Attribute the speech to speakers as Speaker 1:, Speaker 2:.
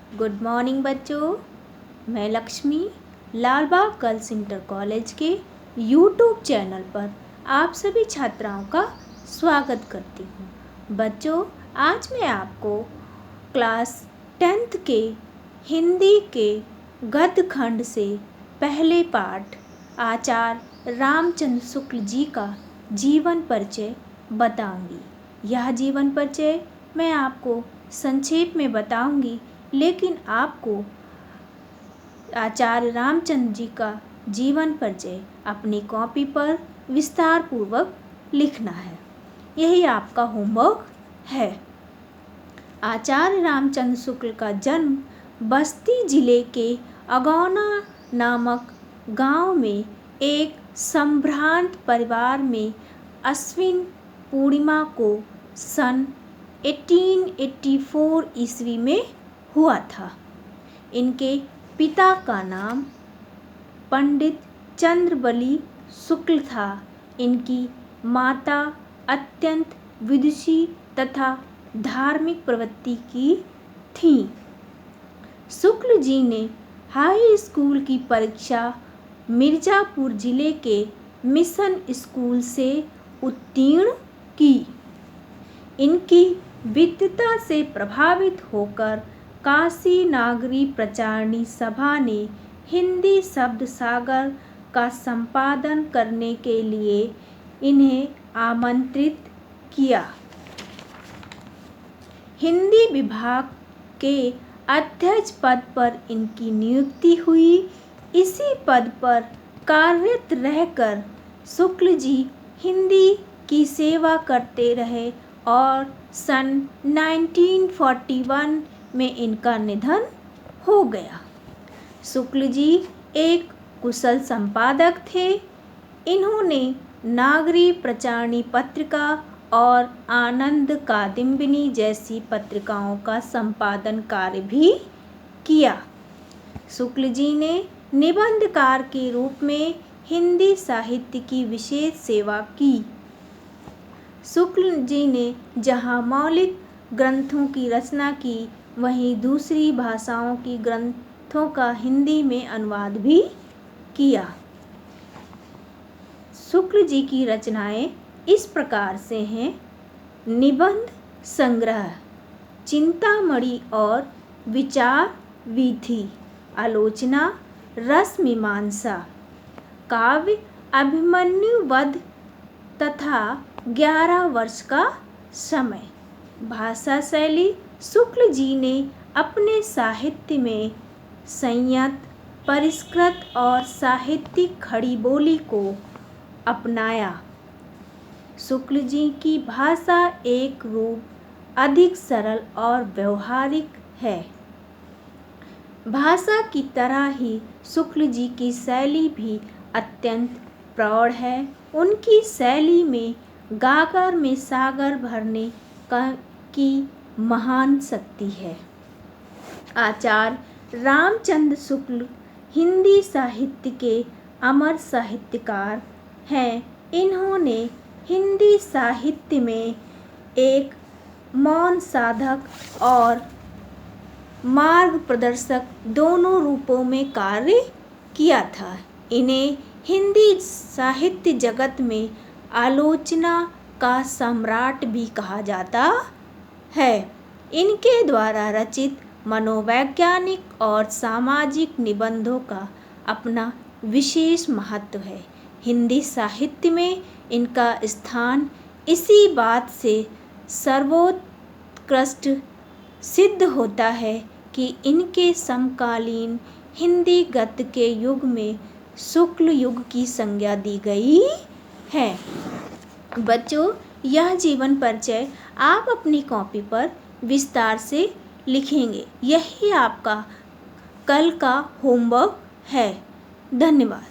Speaker 1: Good morning बच्चों। मैं Lakshmi Lalbagh girls inter college के यूट्यूब चैनल पर आप सभी छात्राओं का स्वागत करती हूँ। बच्चों, आज मैं आपको क्लास 10th के हिंदी के गद्य खंड से पहले पाठ आचार्य रामचंद्र शुक्ल जी का जीवन परिचय बताऊंगी। यह जीवन परिचय मैं आपको संक्षेप में बताऊंगी, लेकिन आपको आचार्य रामचंद्र जी का जीवन परिचय अपनी कॉपी पर विस्तार पूर्वक लिखना है। यही आपका होमवर्क है। आचार्य रामचंद्र शुक्ल का जन्म बस्ती जिले के अगौना नामक गांव में एक संभ्रांत परिवार में अश्विन पूर्णिमा को सन 1884 ईस्वी में हुआ था। इनके पिता का नाम पंडित चंद्रबली शुक्ल था। इनकी माता अत्यंत विदुषी तथा धार्मिक प्रवृत्ति की थी। शुक्ल जी ने हाई स्कूल की परीक्षा मिर्जापुर जिले के मिशन स्कूल से उत्तीर्ण की। इनकी विद्वता से प्रभावित होकर काशी नागरी प्रचारणी सभा ने हिंदी शब्द सागर का संपादन करने के लिए इन्हें आमंत्रित किया। हिंदी विभाग के अध्यक्ष पद पर इनकी नियुक्ति हुई। इसी पद पर कार्यरत रहकर शुक्ल जी हिंदी की सेवा करते रहे और सन 1941 में इनका निधन हो गया। शुक्ल जी एक कुशल संपादक थे। इन्होंने नागरी प्रचारणी पत्रिका और आनंद कादम्बिनी जैसी पत्रिकाओं का संपादन कार्य भी किया। शुक्ल जी ने निबंधकार के रूप में हिंदी साहित्य की विशेष सेवा की। शुक्ल जी ने जहाँ मौलिक ग्रंथों की रचना की, वहीं दूसरी भाषाओं की ग्रंथों का हिंदी में अनुवाद भी किया। शुक्ल जी की रचनाएं इस प्रकार से हैं: निबंध संग्रह, चिंतामणि और विचार विधि, आलोचना, रस मीमांसा, काव्य अभिमन्यु वध तथा 11 वर्ष का समय। भाषा शैली: शुक्ल जी ने अपने साहित्य में संयत, परिष्कृत और साहित्यिक खड़ी बोली को अपनाया। शुक्ल जी की भाषा एक रूप, अधिक सरल और व्यवहारिक है। भाषा की तरह ही शुक्ल जी की शैली भी अत्यंत प्रौढ़ है। उनकी शैली में गागर में सागर भरने की महान शक्ति है। आचार्य रामचंद्र शुक्ल हिंदी साहित्य के अमर साहित्यकार हैं। इन्होंने हिंदी साहित्य में एक मौन साधक और मार्ग प्रदर्शक दोनों रूपों में कार्य किया था। इन्हें हिंदी साहित्य जगत में आलोचना का सम्राट भी कहा जाता है। इनके द्वारा रचित मनोवैज्ञानिक और सामाजिक निबंधों का अपना विशेष महत्व है। हिंदी साहित्य में इनका स्थान इसी बात से सर्वोत्कृष्ट सिद्ध होता है कि इनके समकालीन हिंदी गद्य के युग में शुक्ल युग की संज्ञा दी गई है। बच्चों, यह जीवन परिचय आप अपनी कॉपी पर विस्तार से लिखेंगे। यही आपका कल का होमवर्क है। धन्यवाद।